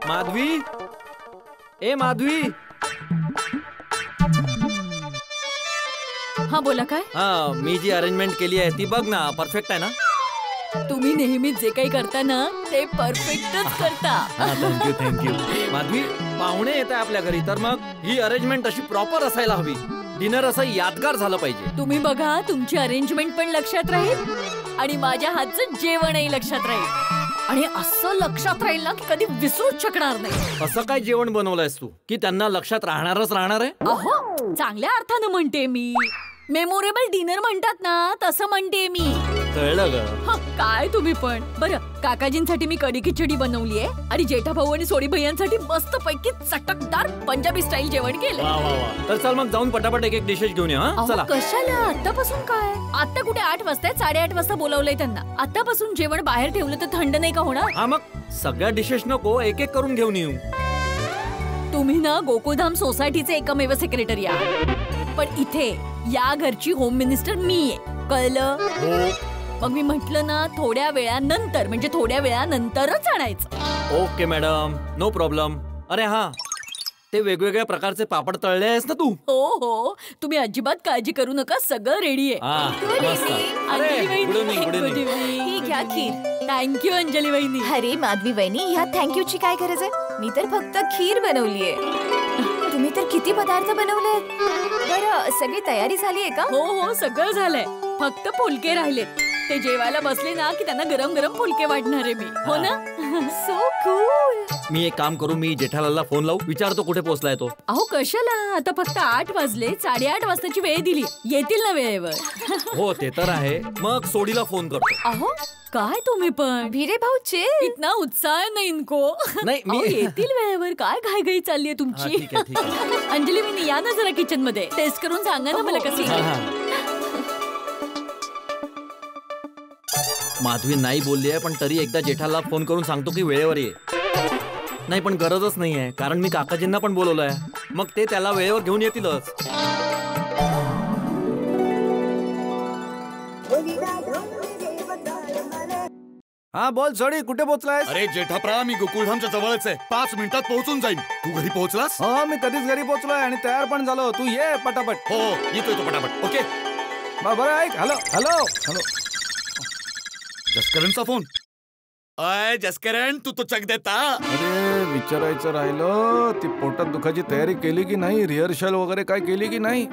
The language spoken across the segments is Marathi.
माधवी, ए माधवी. हा बोला काय? हा, मी जी अरेंजमेंट केली आहे ती बघ ना, परफेक्ट आहे ना? तुम्ही नेहमी जे काही करता ना ते परफेक्टच करता. Thank you thank you. माधवी, पाहुणे येत आहे आपल्या घरी, तर मग ही अरेंजमेंट अशी प्रॉपर असायला हवी. डिनर असं यादगार झालं पाहिजे. तुम्ही बघा, तुमची अरेंजमेंट पण लक्षात राहील आणि माझ्या हातचं जेवणही लक्षात राहील. आणि असं लक्षात राहील ना की कधी विसरूच शकणार नाही. असं काय जेवण बनवलंयस तू की त्यांना लक्षात राहणारच राहणार आहे? अहो, चांगल्या अर्थानं म्हणते मी. मेमोरेबल डिनर म्हणतात ना, तसं म्हणते मी. कळलं ग. काय तुम्ही पण. बरं, काकाजींसाठी मी कढी खिचडी बनवलीये आणि जेठा भाऊ आणि सोडी भैयांसाठी मस्त पैकी चटकदार पंजाबी स्टाईल जेवण केलं. वा वा वा. तर चल मग जाऊन पटापट एक एक डिशेस घेऊन या. चला. कशाला आतापासून काय? आता कुठे 8 वाजता 8:30 वाजता बोलावलंय त्यांना. आतापासून जेवण बाहेर ठेवलं तर थंड नाही का होणार? हा, मग सगळ्या डिशेस नको, एक एक करून घेऊन येऊ. तुम्ही ना गोकुळधाम सोसायटीचे एकमेव सेक्रेटरी आहात, पण इथे या घरची होम मिनिस्टर मी आहे. कळलं? हो. मग मी म्हटलं ना, थोड्या वेळानंतर, म्हणजे थोड्या वेळानंतरच आणायचं. Okay madam, no problem. अरे हा, ते वेगवेगळ्या प्रकारचे पापड तळले आहेस ना तू? हो हो, तुम्ही अजिबात काळजी करू नका, सगळं रेडी आहे. ही घ्या खीर. थँक्यू अंजली वहिनी. अरे माधवी वहिनी, ह्या थँक्यूची काय गरज आहे? मी तर फक्त खीर बनवलीये. तुम्ही तर किती पदार्थ बनवलेत. बरं, सगळी तयारी झाली आहे का? हो हो, सगळं झालंय. फक्त फुलके राहिलेत. ते जेवायला बसले ना की त्यांना गरम गरम फुलके वाढणार आहे मी. हो ना? So cool. मी एक काम करू, मी जेठालालला फोन लावू, विचारतो कुठे पोहोचलाय तो. अहो कशाला, आता फक्त 8 वाजले. 8:30 वाजताची वेळ दिली, येतील ना वेळेवर. हो ते तर आहे. मग सोडीला फोन करतो. अहो काय तुम्ही पण. भिरे भाऊचे इतना उत्साह नाही इनको. नाही, मी येतील वेळेवर. काय घाई चालली आहे तुमची? ठीक आहे, ठीक आहे. अंजली वहिनी, या ना जरा किचन मध्ये. टेस्ट करून सांगा ना मला कशी. माधवी नाही बोलली आहे, पण तरी एकदा जेठाला फोन करून सांगतो की वेळेवर ये. नाही पण गरजच नाहीये, कारण मी काकाजींना पण बोलवलंय. मग ते त्याला वेळेवर घेऊन येतीलच. हा बोल सोडी, कुठे पोहोचलाय? अरे जेठाप्रा, मी गोकुळधामच्या जवळच आहे. 5 मिनिटात पोहोचून जाईन. तू घरी पोहोचलास? हो, मी कधीच घरी पोहोचलोय आणि तयार पण झालो. तू ये पटापट. हो, येतोय तो पटापट. ओके. बरं ऐक. Hello hello hello. जसकरणचा फोन. अय जसकरण, तू तो चक देता. अरे विचारायचं राहिलं, ती पोटात दुखाची तयारी केली की नाही? रिहर्सल वगैरे काय केली की नाही?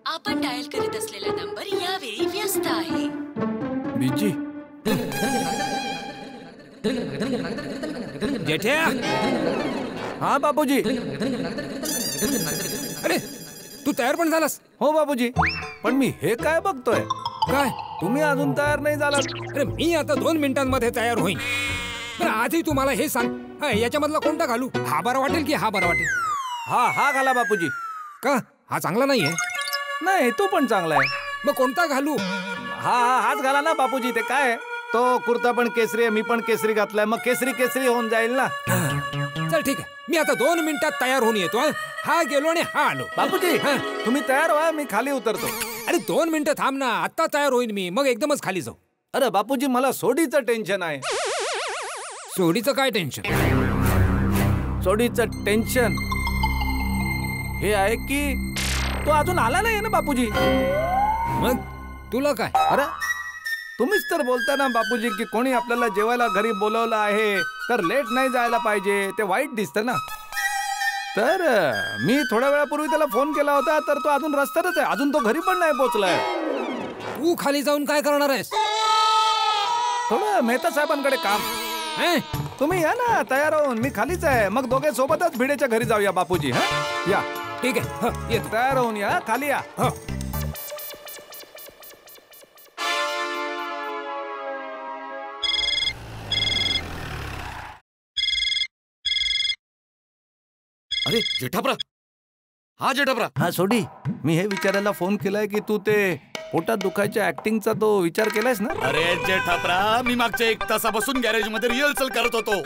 आपण डायल करीत असलेला नंबर यावेळी व्यस्त आहे. बिजी. जेठ्या. हा बापूजी. अरे तू तयार पण झालास? हो बापूजी, पण मी हे काय बघतोय? काय तुम्ही अजून तयार नाही झालात? अरे मी आता 2 मिनिटांमध्ये तयार होईन. पण आधी तू मला हे सांग, याच्यामधला कोणता घालू? हा बरा वाटेल की हा बरा वाटेल? हा घाला बापूजी. का हा चांगला नाहीये? नाही, तो पण चांगला आहे. मग कोणता घालू? हाच घाला ना बापूजी. ते काय, तो कुर्ता पण केसरी आहे, मी पण केसरी घातलाय, मग केसरी केसरी होऊन जाईल ना. चल ठीक आहे, मी आता 2 मिनिटात तयार होऊन येतो. हा गेलो आणि हा आलो. बापूजी तुम्ही तयार व्हा, मी खाली उतरतो. अरे 2 मिनिटं थांब ना, आता तयार होईन मी, मग एकदमच खाली जाऊ. अरे बापूजी, मला सोडीचं टेन्शन आहे. सोडीचं काय टेन्शन? सोडीचं टेन्शन हे आहे की तो अजून आला नाही ना बापूजी. मग तुला काय? अरे तुम्हीच तर बोलता ना बापूजी की कोणी आपल्याला जेवायला घरी बोलवलं आहे तर लेट नाही जायला पाहिजे, ते वाईट दिसतं ना. तर मी थोड्या वेळापूर्वी त्याला फोन केला होता, तर तो अजून रस्त्यातच आहे, अजून तो घरी पण नाही पोहोचलाय. तू खाली जाऊन काय करणार आहेस? थोडं मेहता साहेबांकडे काम. तुम्ही या ना तयार होऊन, मी खालीच आहे. मग दोघे सोबतच भिडेच्या घरी जाऊया बापूजी. या. ठीक आहे, येतो. तयार होऊन या, खाली या. अरे जेठाप्रा. हा जेठाप्रा. हा सोडी, मी हे विचारायला फोन केलाय की तू ते पोटात दुखायच्या ऍक्टिंगचा तो विचार केलायस ना? अरे जेठाप्रा, मी मागच्या 1 तासापासून गॅरेज मध्ये रिहर्सल करत होतो.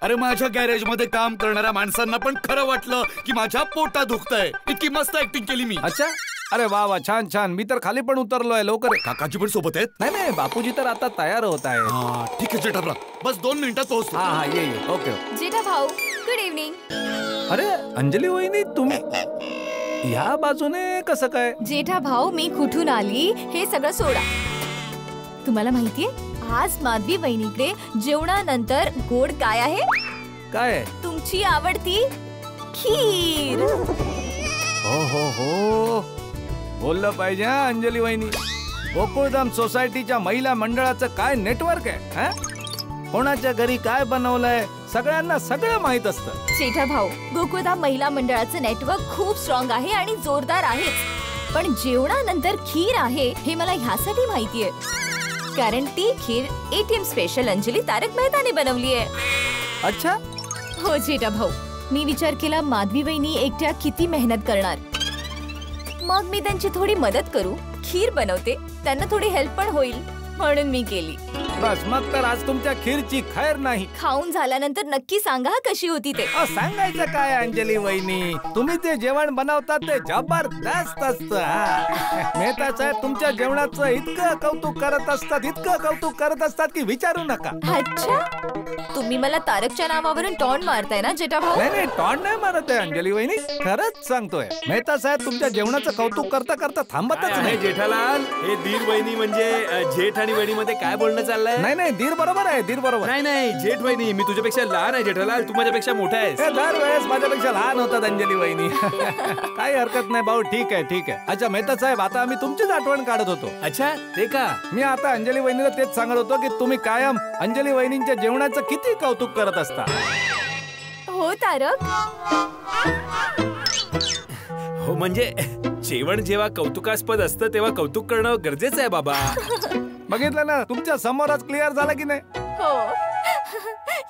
अरे माझ्या गॅरेज मध्ये काम करणाऱ्या माणसांना पण खरं वाटलं की माझ्या पोटात दुखतंय. इतकी मस्त ऍक्टिंग केली मी. अच्छा, अरे वा वा, छान छान. मी तर खाली पण उतरलोय. लवकर ये. काकाजी पण सोबत आहेत. नाही नाही, बापूजी तर आता तयार होत आहे. हा, ठीक आहे जेठालाल, बस 2 मिनिटात पोहोचतो. हा हा, ये ये. ओके. जेठा भाऊ, गुड इव्हनिंग. अरे अंजली वहिनी, तुम्ही ह्या बाजूने कसं काय? जेठा भाऊ, मी कुठून आली हे सगळं सोडा. तुम्हाला माहितीये आज माधवी वहिनीकडे जेवणानंतर गोड काय आहे? काय? तुमची आवडती खीर. हो हो हो, बोललं पाहिजे हा अंजली वहिनी. गोकुळधाम सोसायटीच्या महिला मंडळाचं काय नेटवर्क आहे हा? कोणाच्या घरी काय बनवलंय सगळ्यांना सगळं माहित असतं. जेठा भाऊ, गोकुळधाम महिला मंडळाचं नेटवर्क खूप स्ट्रॉंग आहे आणि जोरदार आहे. पण जेवणानंतर खीर आहे हे मला ह्यासाठी माहितीये कारण ती खीर ATM स्पेशल अंजली तारक मेहताने बनवली आहे. अच्छा. हो जेठा भाऊ, मी विचार केला माधवी वहिनी एकट्या किती मेहनत करणार, मग मी त्यांची थोडी मदत करू. खीर बनवते, त्यांना थोडी हेल्प पण होईल म्हणून मी केली. बस मग तर आज तुमच्या खीरची खैर नाही. खाऊन झाल्यानंतर नक्की सांगा कशी होती ते. सांगायचं काय अंजली वहिनी, तुम्ही जे जेवण बनवतात ते जबरदस्त असतं. मेहता साहेब तुमच्या जेवणाचं इतकं कौतुक करत असतात, इतकं कौतुक करत असतात की विचारू नका. अच्छा, तुम्ही मला तारकच्या नावावरून टॉन मारताय ना जेठा भाऊ? नाही नाही, टॉन नाही मारत आहे अंजली वहिनी, खरंच सांगतोय. मेहता साहेब तुमच्या जेवणाचं कौतुक करता करता थांबतच नाही. जेठालाल, हे दीर वहिनी म्हणजे जेठ आणि वहिनी मध्ये काय बोलणं चाललंय? नाही नाही, दीर बरोबर आहे, दीर बरोबर. नाही नाही, जेठ वहिनी, मी तुझ्यापेक्षा लहान आहे जेठालाल, तू माझ्यापेक्षा मोठा आहेस. दरवेळेस माझ्यापेक्षा लहान होतात अंजली वहिनी. काही हरकत नाही भाऊ, ठीक आहे ठीक आहे. अच्छा मेहता साहेब, आता आम्ही तुमचीच आठवण काढत होतो. अच्छा, ते का? मी आता अंजली वहिनीला तेच सांगत होतो की तुम्ही कायम अंजली वहिनींच्या जेवणाचं किती कौतुक करत असता. हो तारक. हो म्हणजे जेवण जेव्हा कौतुकास्पद असतं तेव्हा कौतुक करणं गरजेचं आहे बाबा. बघितलं ना, तुमच्या समोरच क्लिअर झालं की नाही. हो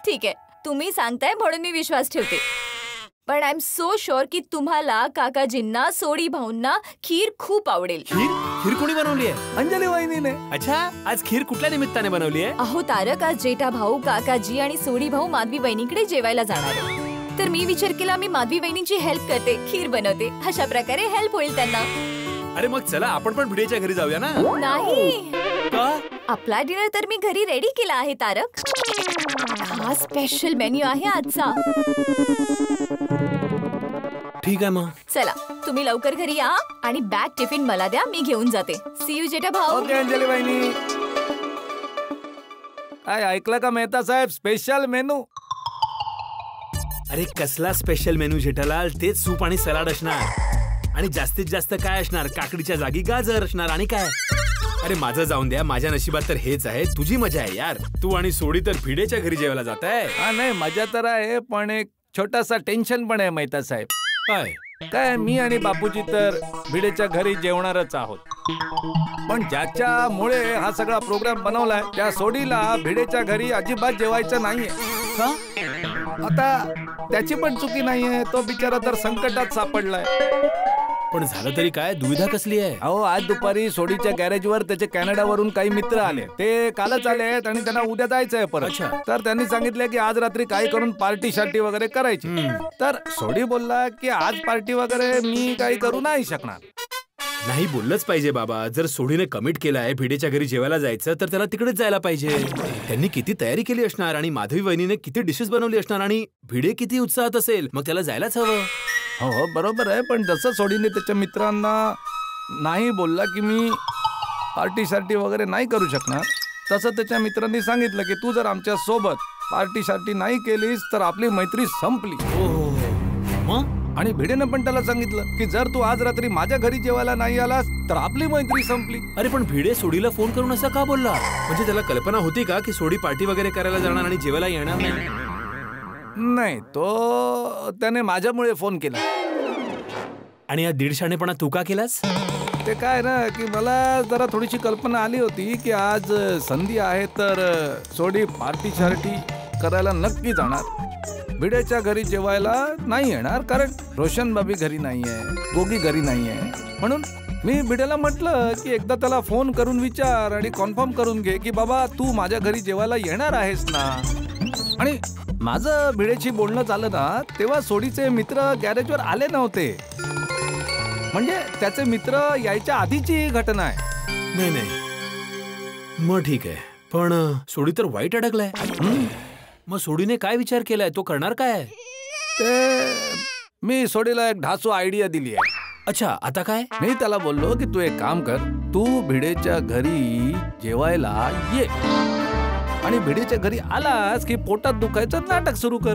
ठीक आहे, तुम्ही सांगताय म्हणून मी विश्वास ठेवते. पण आय एम सो शुअर की तुम्हाला, काकाजींना, सोडी भाऊंना खीर खूप आवडेल. खीर कोणी बनवली आहे? अंजली वहिनीने. अच्छा, आज खीर कुठल्या निमित्ताने बनवली आहे? अहो तारक, आज जेठा भाऊ, काकाजी आणि सोडी भाऊ माधवी वहिनीकडे जेवायला जाणार आहे. तर मी विचार केला मी माधवी वहिनीची हेल्प करते, खीर बनवते, अशा प्रकारे हेल्प होईल त्यांना. अरे मग चला आपण पण भिडेच्या घरी जाऊया ना. नाही, का? आपला डिनर तर मी घरी रेडी केला आहे तारक. हा स्पेशल मेन्यू आहे आजचा. ठीक आहे मग. चला तुम्ही लवकर घरी या आणि बॅग टिफिन मला द्या, मी घेऊन जाते. सी यू जेठा भाऊ. ओके अंजली वहिनी. काय ऐकलं का मेहता साहेब, स्पेशल मेनू. अरे कसला स्पेशल मेनू जेठालाल, तेच सूप आणि सलाड असणार आणि जास्तीत जास्त काय असणार, काकडीच्या जागी गाजर असणार आणि काय. अरे माझं जाऊन द्या, माझ्या नशिबात तर हेच आहे. तुझी मजा आहे यार, तू आणि सोडी तर भिडेच्या घरी जेवायला जात आहे. हा नाही, मजा तर आहे पण एक छोटासा टेन्शन पण आहे मेहता साहेब. काय मी आणि बापूजी तर भिडेच्या घरी जेवणारच आहोत, पण ज्याच्यामुळे हा सगळा प्रोग्राम बनवलाय त्या सोडीला भिडेच्या घरी अजिबात जेवायचं नाहीये. आता त्याची पण चुकी नाहीये, तो बिचारा तर संकटात सापडलाय. पण झालं तरी काय, दुविधा कसली आहे? अहो आज दुपारी सोडीच्या गॅरेजवर त्याचे कॅनडावरून काही मित्र आले, ते कालच आले आहेत आणि त्यांना उद्या जायचंय परत. तर त्यांनी सांगितलं की आज रात्री काही करून पार्टी शार्टी वगैरे करायची. तर सोडी बोलला की आज पार्टी वगैरे मी काही करू नाही शकणार. नाही बोललंच पाहिजे बाबा, जर सोडीने कमिट केलाय भिडेच्या घरी जेवायला जायचं तर त्याला तिकडेच जायला पाहिजे. त्यांनी किती तयारी केली असणार आणि माधवी वहिनीने किती डिशेस बनवली असणार आणि भिडे किती उत्साहात असेल, मग त्याला जायलाच हवं. हो बरोबर आहे, पण जसं सोडीने त्याच्या मित्रांना नाही बोलला की मी पार्टी शार्टी वगैरे नाही करू शकणार, तसं त्याच्या मित्रांनी सांगितलं की तू जर आमच्या सोबत पार्टी शार्टी नाही केलीस तर आपली मैत्री संपली. आणि भिडेनं पण त्याला सांगितलं की जर तू आज रात्री माझ्या घरी जेवायला नाही आलास तर आपली मैत्री संपली. अरे पण भिडे सोडीला फोन करून असं का बोलला? म्हणजे त्याला कल्पना होती का की सोडी पार्टी वगैरे करायला जाणार आणि जेवायला येणार नाही? नाही, तो त्याने माझ्यामुळे फोन केला. आणि या दीडशानेपणा तू का केलास? ते काय ना की मला जरा थोडीशी कल्पना आली होती की आज संधी आहे तर सोडी पार्टी शार्टी करायला नक्की जाणार, भिडेच्या घरी जेवायला नाही येणार कारण रोशन बाबी घरी नाहीये, गोगी घरी नाहीये. म्हणून मी भिडेला म्हटलं की एकदा त्याला फोन करून विचार आणि कन्फर्म करून घे की बाबा तू माझ्या घरी जेवायला येणार आहेस ना. आणि माझं भिडेशी बोलणं झालं ना तेव्हा सोडीचे मित्र गॅरेजवर आले नव्हते. म्हणजे त्याचे मित्र यायच्या आधीची ही घटना आहे. नाही नाही, मग ठीक आहे. पण सोडी तर वाईट अडकलाय. मग सोडीने काय विचार केलाय? तो करणार काय? ते मी सोडीला एक ढासू आयडिया दिली आहे. अच्छा, आता काय? मी त्याला बोललो की तू एक काम कर, तू भिडेच्या घरी जेवायला ये आणि भिडेच्या घरी आलास की पोटात दुखायचं नाटक सुरू कर.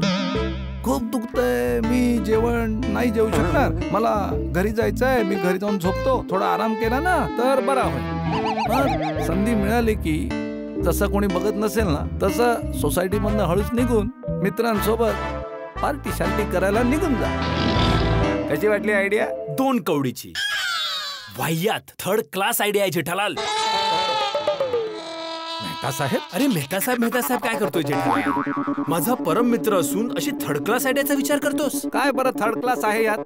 खूप दुखतंय, मी जेवण नाही जेवू शकणार, मला घरी जायचंय, मी घरी जाऊन झोपतो, थोडा आराम केला ना तर बरा होईल. संधी मिळाली की जसं कोणी बघत नसेल ना तसं सोसायटीमधनं हळूच निघून मित्रांसोबत पार्टी शांती करायला निघून जा. कशी वाटली आयडिया? 2 कवडीची वाह्यात थर्ड क्लास आयडिया आहे जेठालाल. मेहता साहेब, अरे मेहता साहेब काय करतोय जेठालाल? माझा परम मित्र असून अशी थर्ड क्लास आयडियाचा विचार करतोस? काय बरं थर्ड क्लास आहे यात?